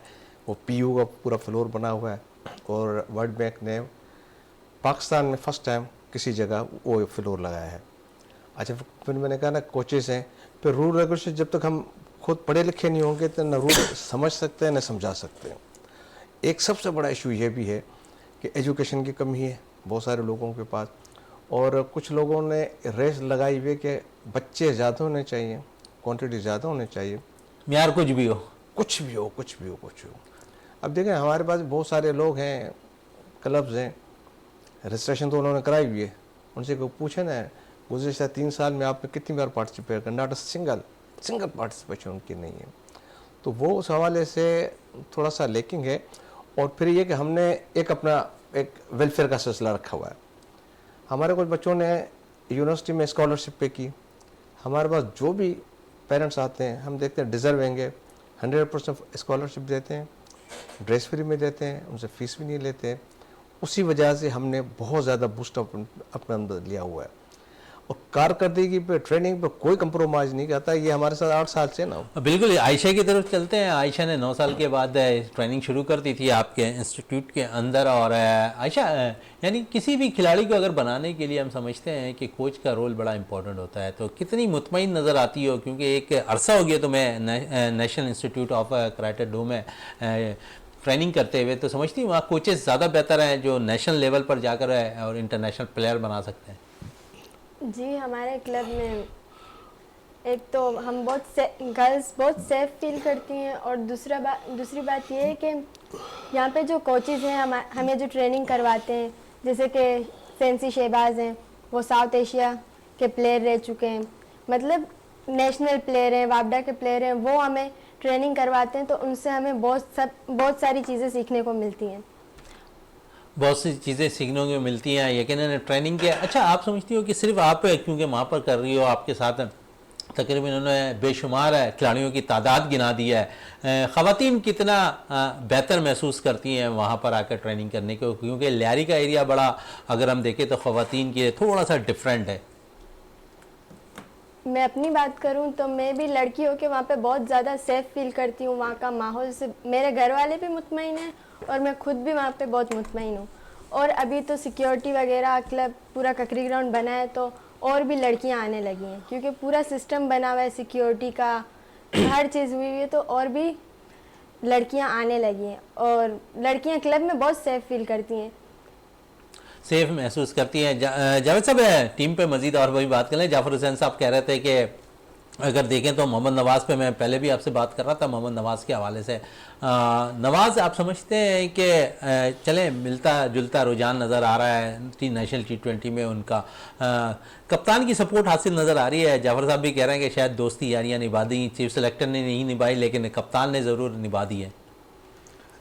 वो PU का पूरा फ्लोर बना हुआ है, और वर्ल्ड बैंक ने पाकिस्तान में फर्स्ट टाइम किसी जगह वो फ्लोर लगाया है। अच्छा, फिर मैंने कहा ना कोचेस हैं, फिर रूल रेगुलेशन जब तक हम खुद पढ़े लिखे नहीं होंगे तो न रूल समझ सकते हैं न समझा सकते हैं। एक सबसे बड़ा इशू ये भी है कि एजुकेशन की कमी है बहुत सारे लोगों के पास, और कुछ लोगों ने रेस लगाई हुई कि बच्चे ज़्यादा होने चाहिए, क्वांटिटी ज़्यादा होने चाहिए, यार कुछ भी हो, कुछ भी हो कुछ भी हो कुछ भी हो। अब देखें हमारे पास बहुत सारे लोग हैं, क्लब्स हैं, रजिस्ट्रेशन तो उन्होंने कराई हुई है, उनसे कोई पूछे ना गुज़श्ता 3 साल में आपने कितनी बार पार्टिसिपेट करना, नॉट सिंगल पार्टिसिपेशन उनकी नहीं है। तो वो उस हवाले से थोड़ा सा लेकिंग है। और फिर ये कि हमने एक अपना एक वेलफेयर का सिलसिला रखा हुआ है। हमारे कुछ बच्चों ने यूनिवर्सिटी में स्कॉलरशिप पे की, हमारे पास जो भी पेरेंट्स आते हैं हम देखते हैं डिज़र्विंग है, 100% स्कॉलरशिप देते हैं, ड्रेस फ्री में देते हैं, उनसे फ़ीस भी नहीं लेते। उसी वजह से हमने बहुत ज़्यादा बूस्टअप अपने अंदर लिया हुआ है। और कारकर्दगी पे ट्रेनिंग पे कोई कंप्रोमाइज़ नहीं करता। ये हमारे साथ 8 साल से ना। बिल्कुल आयशा की तरफ चलते हैं। आयशा ने 9 साल के बाद ट्रेनिंग शुरू कर दी थी आपके इंस्टीट्यूट के अंदर। और आयशा, यानी किसी भी खिलाड़ी को अगर बनाने के लिए हम समझते हैं कि कोच का रोल बड़ा इंपॉर्टेंट होता है, तो कितनी मुतमईन नज़र आती हो, क्योंकि एक अरसा हो गया तो मैं national Institute of karate do में ट्रेनिंग करते हुए, तो समझती हूँ वहाँ कोचेस ज़्यादा बेहतर हैं जो नेशनल लेवल पर जाकर और इंटरनेशनल प्लेयर बना सकते हैं। जी, हमारे क्लब में एक तो हम गर्ल्स बहुत सेफ फील करती हैं, और दूसरी बात ये है कि यहाँ पे जो कोचेज़ हैं हमें जो ट्रेनिंग करवाते हैं, जैसे कि सेंसी शहबाज हैं, वो साउथ एशिया के प्लेयर रह चुके हैं, मतलब नेशनल प्लेयर हैं, वापडा के प्लेयर हैं, वो हमें ट्रेनिंग करवाते हैं। तो उनसे हमें बहुत सारी चीज़ें सीखने को मिलती हैं। बहुत सी चीज़ें सीखने को मिलती हैं यकीनन ट्रेनिंग के। अच्छा, आप समझती हो कि सिर्फ आप क्योंकि वहाँ पर कर रही हो, आपके साथ तकरीबन उन्होंने बेशुमार खिलाड़ियों की तादाद गिना दी है, ख़वातीन कितना बेहतर महसूस करती हैं वहाँ पर आकर ट्रेनिंग करने को, क्योंकि लियारी का एरिया बड़ा अगर हम देखें तो ख़वातीन के थोड़ा सा डिफरेंट है। मैं अपनी बात करूं तो मैं भी लड़की होकर वहाँ पे बहुत ज़्यादा सेफ फील करती हूँ। वहाँ का माहौल से मेरे घर वाले भी मुतमईन हैं और मैं खुद भी वहाँ पे बहुत मुतमईन हूँ। और अभी तो सिक्योरिटी वगैरह क्लब पूरा ककरी ग्राउंड बना है, तो और भी लड़कियाँ आने लगी हैं, क्योंकि पूरा सिस्टम बना हुआ है सिक्योरिटी का, हर चीज़ हुई है, तो और भी लड़कियाँ आने लगी हैं और लड़कियाँ क्लब में बहुत सेफ फील करती हैं, सेफ महसूस करती हैं। जावेद साहब, टीम पे मजीद और वही बात कर लें। जाफर हुसैन साहब कह रहे थे कि अगर देखें तो मोहम्मद नवाज़ पे मैं पहले भी आपसे बात कर रहा था, मोहम्मद नवाज़ के हवाले से। नवाज़, आप समझते हैं कि चलें मिलता जुलता रुझान नज़र आ रहा है नेशनल T20 में उनका, कप्तान की सपोर्ट हासिल नज़र आ रही है। जाफर साहब भी कह रहे हैं कि शायद दोस्ती यारियाँ निभा दी, चीफ सेलेक्टर ने नहीं निभाई लेकिन कप्तान ने ज़रूर निभा दी है।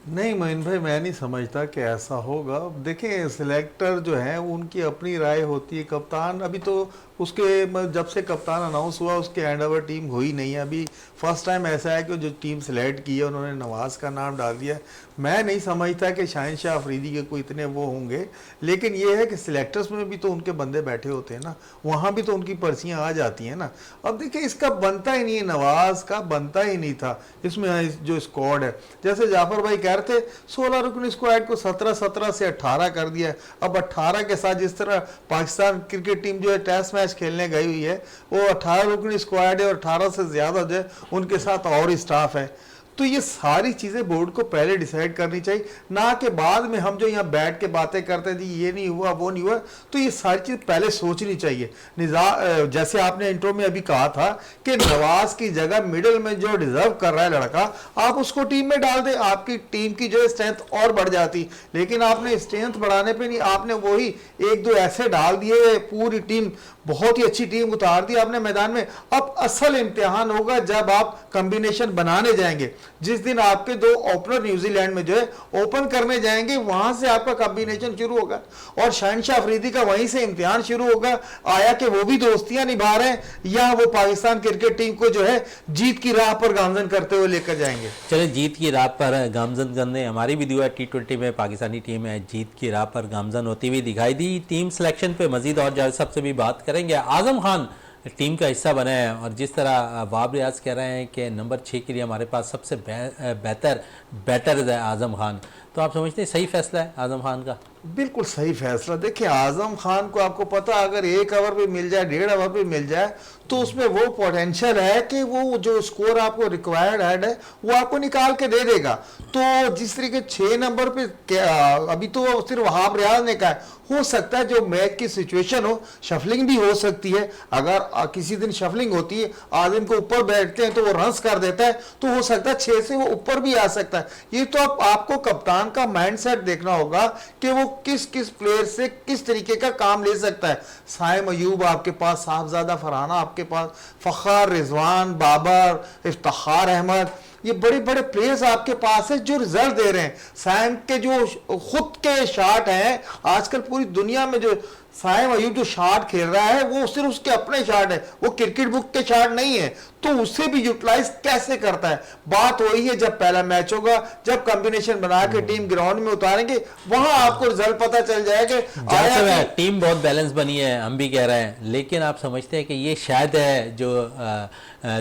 नहीं मोइन भाई, मैं नहीं समझता कि ऐसा होगा। देखिए, सिलेक्टर जो है उनकी अपनी राय होती है। कप्तान अभी तो उसके जब से कप्तान अनाउंस हुआ उसके हैंड ओवर टीम हुई नहीं है। अभी फर्स्ट टाइम ऐसा है कि जो टीम सेलेक्ट की है उन्होंने नवाज़ का नाम डाल दिया। मैं नहीं समझता कि शाहिनशाह अफरीदी के कोई इतने वो होंगे, लेकिन ये है कि सिलेक्टर्स में भी तो उनके बंदे बैठे होते हैं ना, वहाँ भी तो उनकी पर्चियाँ आ जाती हैं ना। अब देखिए, इसका बनता ही नहीं है, नवाज़ का बनता ही नहीं था इसमें जो स्क्वाड है। जैसे जाफर भाई कह रहे थे 16 रुकनी स्क्वाड को 17 से 18 कर दिया। अब 18 के साथ जिस तरह पाकिस्तान क्रिकेट टीम जो है टेस्ट मैच खेलने गई हुई है, वो 18 रुकनी स्क्वाड है और 18 से ज़्यादा जो है उनके साथ और स्टाफ है। तो ये सारी चीज़ें बोर्ड को पहले डिसाइड करनी चाहिए, ना कि बाद में हम जो यहाँ बैठ के बातें करते हैं जी ये नहीं हुआ वो नहीं हुआ। तो ये सारी चीज़ पहले सोचनी चाहिए। जैसे आपने इंट्रो में अभी कहा था कि नवाज की जगह मिडिल में जो डिजर्व कर रहा है लड़का, आप उसको टीम में डाल दें, आपकी टीम की जो है स्ट्रेंथ और बढ़ जाती। लेकिन आपने स्ट्रेंथ बढ़ाने पे नहीं, आपने वही एक दो ऐसे डाल दिए, पूरी टीम बहुत ही अच्छी टीम उतार दी आपने मैदान में। अब असल इम्तिहान होगा जब आप कॉम्बिनेशन बनाने जाएंगे। जिस दिन आपके दो ओपनर न्यूजीलैंड में जो है ओपन करने जाएंगे, वहां से आपका कॉम्बिनेशन शुरू होगा और शाहिनशाह अफरीदी का वहीं से इम्तिहान शुरू होगा। आया कि वो भी दोस्तियां निभा रहे हैं या वो पाकिस्तान क्रिकेट टीम को जो है जीत की राह पर गामजन करते हुए लेकर जाएंगे। चले, जीत की राह पर गामजन करने हमारी भी दुआ। T20 में पाकिस्तानी टीम है जीत की राह पर गामजन होती हुई दिखाई दी। टीम सिलेक्शन पे मजीद और जावेद साहब से भी बात करेंगे। आजम खान टीम का हिस्सा बने हैं और जिस तरह वाब रियाज कह रहे हैं कि नंबर 6 के लिए हमारे पास सबसे बेहतर बैटर है आजम खान, तो आप समझते हैं सही फैसला है आजम खान का? बिल्कुल सही फैसला। देखिए आजम खान को आपको पता, अगर 1 ओवर भी मिल जाए, 1.5 ओवर भी मिल जाए, तो उसमें वो पोटेंशियल है कि वो जो स्कोर आपको रिक्वायर्ड है वो आपको निकाल के दे देगा। तो जिस तरीके 6 नंबर पे अभी तो सिर्फ वहाब रियाज ने कहा है, हो सकता है जो मैच की सिचुएशन हो, शफलिंग भी हो सकती है। अगर किसी दिन शफलिंग होती है, आदमी को ऊपर बैठते हैं तो वो रन्स कर देता है, तो हो सकता है 6 से वो ऊपर भी आ सकता है। ये तो आपको कप्तान का माइंडसेट देखना होगा कि वो किस किस प्लेयर से किस तरीके का काम ले सकता है। साइम अयूब आपके पास, साहबजादा फरहाना आपके पास, फखर, रिजवान, बाबर, इफ्तिखार अहमद, ये बड़े बड़े प्लेयर्स आपके पास है जो रिजल्ट दे रहे हैं। साइम के जो खुद के शॉट हैं, आजकल पूरी दुनिया में जो साइम अयूब जो शॉट खेल रहा है वो सिर्फ उसके अपने शॉट है, वो क्रिकेट बुक के शॉट नहीं है। तो उसे भी यूटिलाइज कैसे करता है, बात वही है जब पहला मैच होगा, जब कॉम्बिनेशन बना के टीम ग्राउंड में उतारेंगे, वहां आपको रिजल्ट पता चल जाएगा। टीम बहुत बैलेंस बनी है, हम भी कह रहे हैं, लेकिन आप समझते हैं कि ये शायद है जो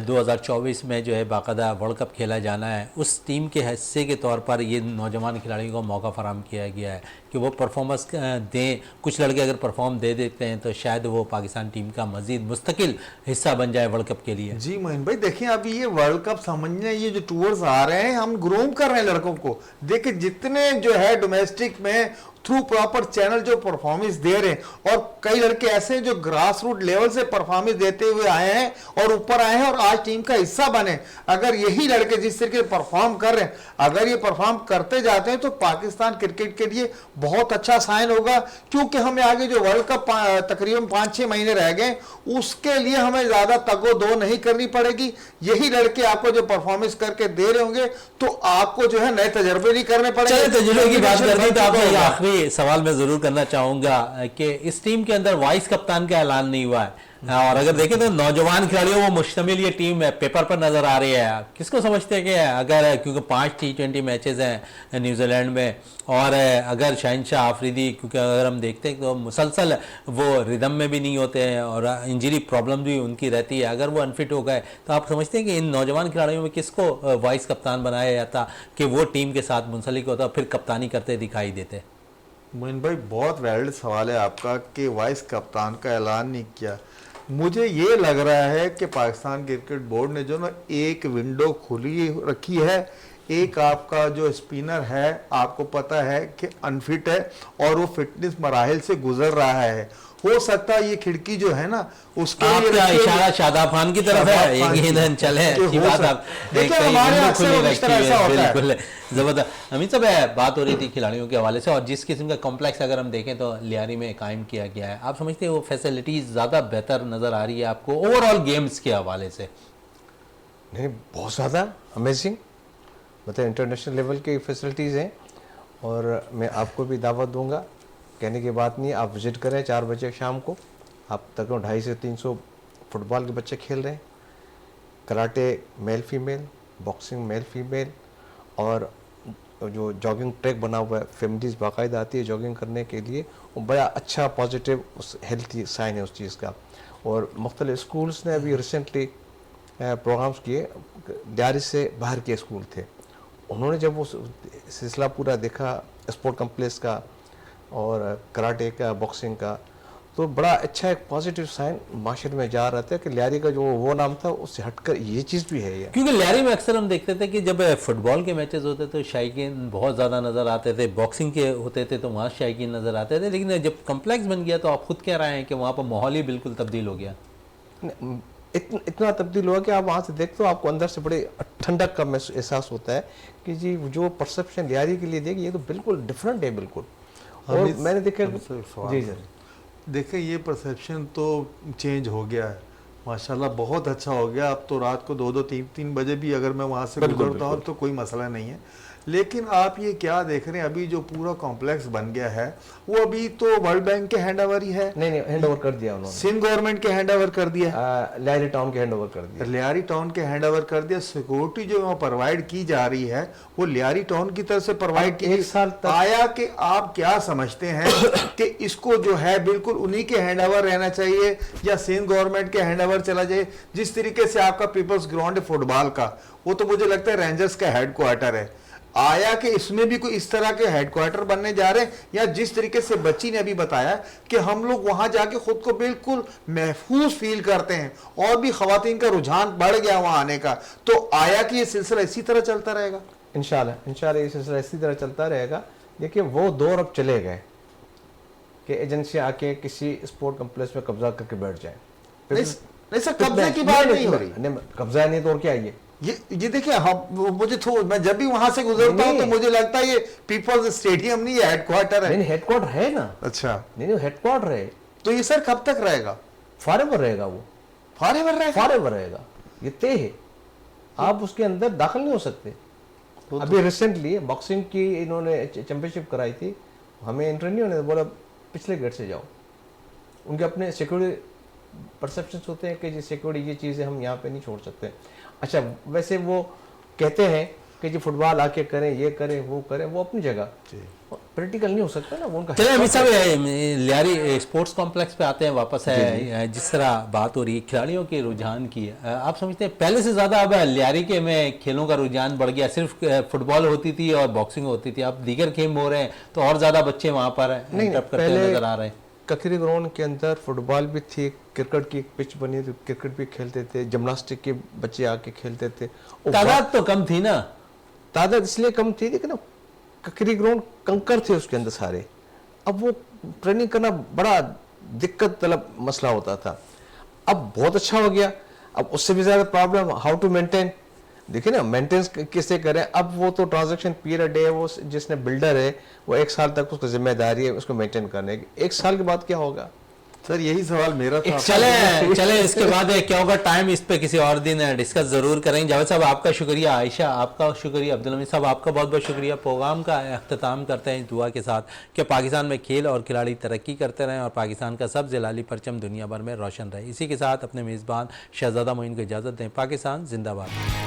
2024 में जो है बाकायदा वर्ल्ड कप खेला जाना है, उस टीम के हिस्से के तौर पर ये नौजवान खिलाड़ियों को मौका फराहम किया गया है कि वो परफॉर्मेंस दें। कुछ लड़के अगर परफॉर्म दे देते हैं तो शायद वो पाकिस्तान टीम का मजीद मुस्तकिल हिस्सा बन जाए वर्ल्ड कप के लिए। जी मोइन भाई, देखिए अभी ये वर्ल्ड कप समझने ये जो टूर्स आ रहे हैं, हम ग्रूम कर रहे हैं लड़कों को। देखिए जितने जो है डोमेस्टिक में थ्रू प्रॉपर चैनल जो परफॉर्मेंस दे रहे हैं, और कई लड़के ऐसे हैं जो ग्रास रूट लेवल से परफॉर्मेंस देते हुए आए हैं और ऊपर आए हैं और आज टीम का हिस्सा बने। अगर यही लड़के जिस तरीके से परफॉर्म कर रहे हैं, अगर ये परफॉर्म करते जाते हैं तो पाकिस्तान क्रिकेट के लिए बहुत अच्छा साइन होगा, क्योंकि हमें आगे जो वर्ल्ड कप तकरीबन 5-6 महीने रह गए, उसके लिए हमें ज्यादा तगो दो नहीं करनी पड़ेगी। यही लड़के आपको जो परफॉर्मेंस करके दे रहे होंगे तो आपको जो है नए तजर्बे नहीं करने पड़ेंगे। तजुर्बे की बात करनी तो आपने आखिरी सवाल मैं जरूर करना चाहूंगा कि इस टीम के अंदर वाइस कप्तान का ऐलान नहीं हुआ है, और अगर देखें तो नौजवान खिलाड़ियों वो मुश्तमिल ये टीम है, पेपर पर नजर आ रही है। किसको समझते हैं कि अगर, क्योंकि 5 T20 मैचेस हैं न्यूजीलैंड में, और अगर शहनशाह आफरीदी, क्योंकि अगर हम देखते हैं तो मुसलसल वो रिदम में भी नहीं होते हैं और इंजरी प्रॉब्लम भी उनकी रहती है, अगर वो अनफिट हो गए तो आप समझते हैं कि इन नौजवान खिलाड़ियों में किसको वाइस कप्तान बनाया जाता कि वो टीम के साथ मुंसलिक होता, फिर कप्तानी करते दिखाई देते? मोइन भाई बहुत वैलिड सवाल है आपका कि वाइस कप्तान का ऐलान नहीं किया। मुझे ये लग रहा है कि पाकिस्तान क्रिकेट बोर्ड ने जो ना एक विंडो खुली रखी है। एक आपका जो स्पिनर है आपको पता है कि अनफिट है और वो फिटनेस मराहिल से गुजर रहा है, हो सकता है ये खिड़की जो है ना उसके आपका इशारा शादाब खान की तरफ है, ये चले अच्छी बात। आप बिल्कुल जबरदस्त। अमित साहब, बात हो रही थी खिलाड़ियों के हवाले से, और जिस किस्म का कॉम्प्लेक्स अगर हम देखें तो लियारी में कायम किया गया है, आप समझते हैं वो फैसिलिटीज ज्यादा बेहतर नजर आ रही है आपको ओवरऑल गेम्स के हवाले से? नहीं, बहुत ज़्यादा अमेजिंग, मतलब इंटरनेशनल लेवल की फैसिलिटीज़ हैं। और मैं आपको भी दावत दूंगा, कहने की बात नहीं, आप विज़िट करें 4 बजे शाम को। आप तकरीबन 250 से 300 फुटबॉल के बच्चे खेल रहे हैं, karate male female, boxing male female, और जो जॉगिंग ट्रैक बना हुआ है, फैमिलीज बाकायदा आती है जॉगिंग करने के लिए, वो बड़ा अच्छा पॉजिटिव हेल्थी साइन है उस चीज़ का। और मुख्तलिफ स्कूल्स ने अभी रिसेंटली प्रोग्राम्स किए, लियारी से बाहर के स्कूल थे, उन्होंने जब वो सिलसिला पूरा देखा स्पोर्ट कम्प्लेक्स का और कराटे का, बॉक्सिंग का, तो बड़ा अच्छा एक पॉजिटिव साइन माशरे में जा रहा था कि लियारी का जो वो नाम था उससे हटकर ये चीज़ भी है। ये क्योंकि लियारी में अक्सर हम देखते थे कि जब फुटबॉल के मैचेस होते तो शायकीन बहुत ज़्यादा नज़र आते थे, बॉक्सिंग के होते थे तो वहाँ शायकीन नज़र आते थे, लेकिन जब कम्प्लेक्स बन गया तो आप खुद कह रहे हैं कि वहाँ पर माहौल ही बिल्कुल तब्दील हो गया। इतना तब्दील हुआ कि आप वहाँ से देखते हो आपको अंदर से बड़े ठंडक का एहसास होता है कि जी जो परसेप्शन लियारी के लिए देखिए ये तो बिल्कुल डिफरेंट है बिल्कुल। और मैंने देखा जी सर, देखिए ये परसेप्शन तो चेंज हो गया है माशाल्लाह, बहुत अच्छा हो गया। अब तो रात को 2-2, 3-3 बजे भी अगर मैं वहाँ से गुजरता हूँ तो कोई मसला नहीं है। लेकिन आप ये क्या देख रहे हैं, अभी जो पूरा कॉम्प्लेक्स बन गया है वो अभी तो वर्ल्ड बैंक के हैंड ओवर ही है। नहीं हैंड ओवर कर दिया उन्होंने, सिंध गवर्नमेंट के हैंड ओवर कर दिया, लियारी टाउन के हैंड ओवर कर दिया, लियारी टाउन के हैंड ओवर कर दिया। सिक्योरिटी जो वहाँ प्रोवाइड की जा रही है वो लियारी टाउन की तरफ से प्रोवाइड की। 1 साल तक आया कि आप क्या समझते हैं कि इसको जो है बिल्कुल उन्हीं के हैंड ओवर रहना चाहिए या सिंध गवर्नमेंट के हैंड ओवर चला जाए? जिस तरीके से आपका पीपल्स ग्राउंड है फुटबॉल का, वो तो मुझे लगता है रेंजर्स का हेडक्वार्टर है। आया कि इसमें भी कोई इस तरह के हेडक्वार्टर बनने जा रहे हैं, या जिस तरीके से बच्ची ने अभी बताया कि हम लोग वहां जाके खुद को बिल्कुल महफूज फील करते हैं, और भी खवातीन का रुझान बढ़ गया वहां आने का, तो आया कि ये सिलसिला इसी तरह चलता रहेगा? इंशाल्लाह ये सिलसिला इसी तरह चलता रहेगा। देखिए वो दौर अब चले गए कि एजेंसी आके किसी स्पोर्ट कम्प्लेक्स में कब्जा करके बैठ जाए। नहीं सर, कब्जे की बात नहीं हो रही। कब्जा नहीं तो और क्या है ये देखिए, हम मुझे मैं जब भी वहां से गुजरता हूं तो मुझे लगता है ये पीपल्स स्टेडियम नहीं, ये हेडक्वार्टर है। नहीं, हेडक्वार्टर है ना। अच्छा, नहीं हेडक्वार्टर है। तो ये सर कब तक रहेगा? फॉरएवर रहेगा वो, फॉरएवर रहेगा, ये तय है। आप उसके अंदर दाखिल नहीं हो सकते। अभी रिसेंटली बॉक्सिंग की इन्होंने चैंपियनशिप कराई थी, हमें एंट्री नहीं होने, बोला पिछले गेट से जाओ। उनके अपने सिक्योरिटी परसेप्शंस होते हैं कि जी सिक्योरिटी ये चीज़ें हम यहाँ पे नहीं छोड़ सकते। अच्छा, वैसे वो कहते हैं कि जी फुटबॉल आके करें, ये करें, वो करें, वो अपनी जगह प्रैक्टिकल नहीं हो सकता ना वो उनका। चलिए अमित साहब, लियारी स्पोर्ट्स कॉम्प्लेक्स पे आते हैं वापस है। जिस तरह बात हो रही है खिलाड़ियों के रुझान की, आप समझते हैं पहले से ज़्यादा अब लियारी के में खेलों का रुझान बढ़ गया? सिर्फ फुटबॉल होती थी और बॉक्सिंग होती थी, अब दीगर गेम हो रहे हैं तो और ज़्यादा बच्चे वहाँ पर इंटरप्ट करते नजर आ रहे हैं। ककरी ग्राउंड के अंदर फुटबॉल भी थी, क्रिकेट की एक पिच बनी थी, क्रिकेट भी खेलते थे, जिमनास्टिक के बच्चे आके खेलते थे। तादाद तो कम थी ना? तादाद इसलिए कम थी लेकिन ककरी ग्राउंड कंकर थे उसके अंदर सारे। अब वो ट्रेनिंग करना बड़ा दिक्कत तलब मसला होता था। अब बहुत अच्छा हो गया। अब उससे भी ज़्यादा प्रॉब्लम हाउ टू मेंटेन। देखिए ना, मेंटेनेंस किससे करें? अब वो तो ट्रांजैक्शन पीरियड है, वो जिसने बिल्डर है वो 1 साल तक उसको जिम्मेदारी है उसको मेंटेन करने की। 1 साल के बाद क्या होगा? सर यही सवाल मेरा था। चले इसके बाद क्या होगा, टाइम इस पे किसी और दिन डिस्कस जरूर करेंगे। जावेद साहब आपका शुक्रिया, आयशा आपका शुक्रिया, अब्दुल हमीद साहब आपका बहुत बहुत शुक्रिया। प्रोग्राम का अख्ताम करते हैं दुआ के साथ कि पाकिस्तान में खेल और खिलाड़ी तरक्की करते रहें और पाकिस्तान का सब जलाली परचम दुनिया भर में रोशन रहे। इसी के साथ अपने मेज़बान शहजादा मोइन को इजाज़त दें। पाकिस्तान जिंदाबाद।